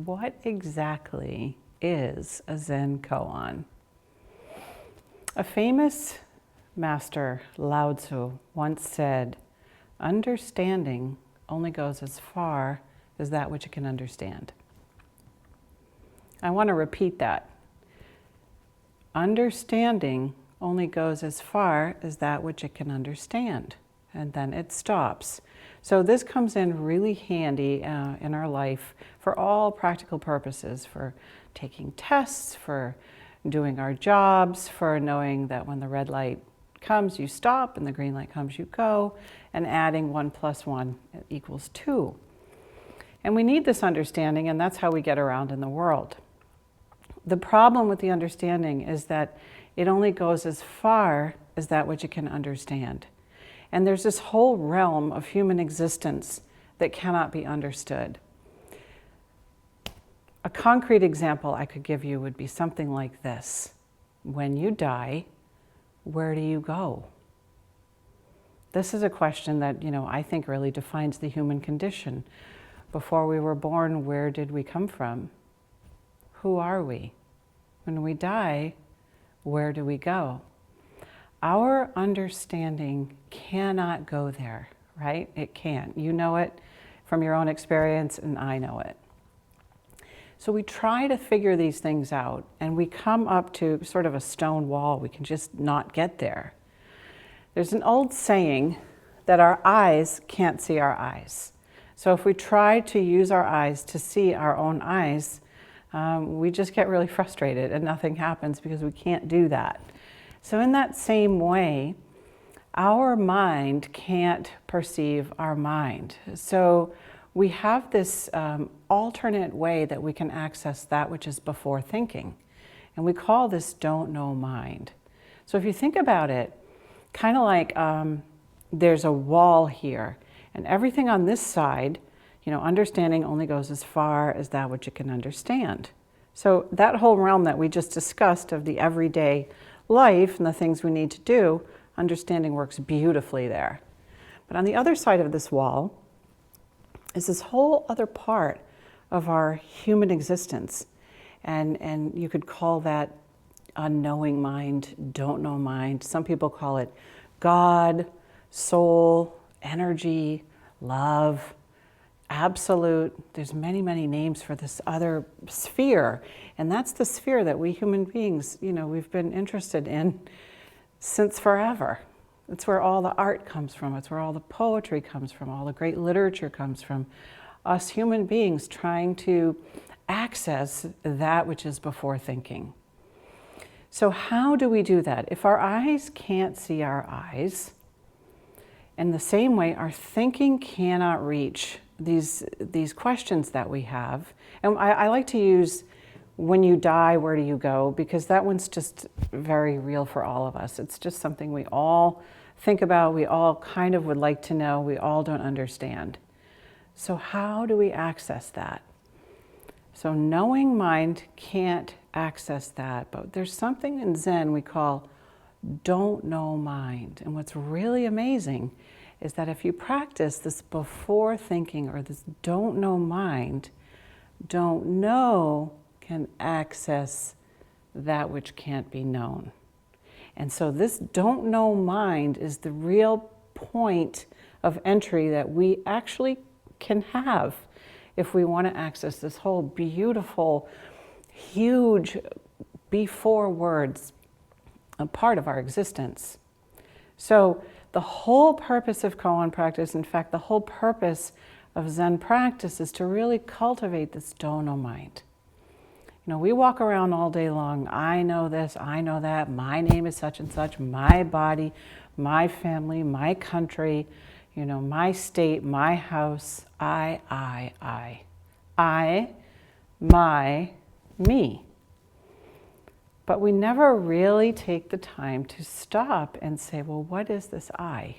what exactly is a Zen Koan? A famous master, Lao Tzu, once said, "Understanding only goes as far as that which it can understand." I want to repeat that. Understanding only goes as far as that which it can understand, and then it stops. So this comes in really handy in our life for all practical purposes, for taking tests, for doing our jobs, for knowing that when the red light comes, you stop, and the green light comes, you go, and adding 1 + 1 equals 2. And we need this understanding, and that's how we get around in the world. The problem with the understanding is that it only goes as far as that which it can understand. And there's this whole realm of human existence that cannot be understood. A concrete example I could give you would be something like this. When you die, where do you go? This is a question that, I think really defines the human condition. Before we were born, where did we come from? Who are we? When we die, where do we go? Our understanding cannot go there, right? It can't. You know it from your own experience, and I know it. So we try to figure these things out, and we come up to sort of a stone wall. We can just not get there. There's an old saying that our eyes can't see our eyes. So if we try to use our eyes to see our own eyes, we just get really frustrated and nothing happens because we can't do that. So in that same way, our mind can't perceive our mind. So we have this alternate way that we can access that which is before thinking. And we call this don't know mind. So if you think about it, kind of like there's a wall here, and everything on this side, understanding only goes as far as that which it can understand. So that whole realm that we just discussed of the everyday life and the things we need to do, understanding works beautifully there. But on the other side of this wall is this whole other part of our human existence. And you could call that unknowing mind, don't know mind. Some people call it God, soul, energy, love, absolute. There's many, many names for this other sphere. And that's the sphere that we human beings, we've been interested in since forever. It's where all the art comes from. It's where all the poetry comes from. All the great literature comes from. Us human beings trying to access that which is before thinking. So how do we do that? If our eyes can't see our eyes, in the same way, our thinking cannot reach these questions that we have. And I like to use, when you die, where do you go? Because that one's just very real for all of us. It's just something we all think about, we all kind of would like to know, we all don't understand. So how do we access that? So knowing mind can't access that, but there's something in Zen we call don't know mind. And what's really amazing is that if you practice this before thinking, or this don't know mind, don't know can access that which can't be known. And so this don't know mind is the real point of entry that we actually can have if we want to access this whole beautiful, huge, before words, a part of our existence. So the whole purpose of koan practice, in fact, the whole purpose of Zen practice is to really cultivate this don't know mind. We walk around all day long, I know this, I know that, my name is such and such, my body, my family, my country, my state, my house, I, my, me. But we never really take the time to stop and say, well, what is this I?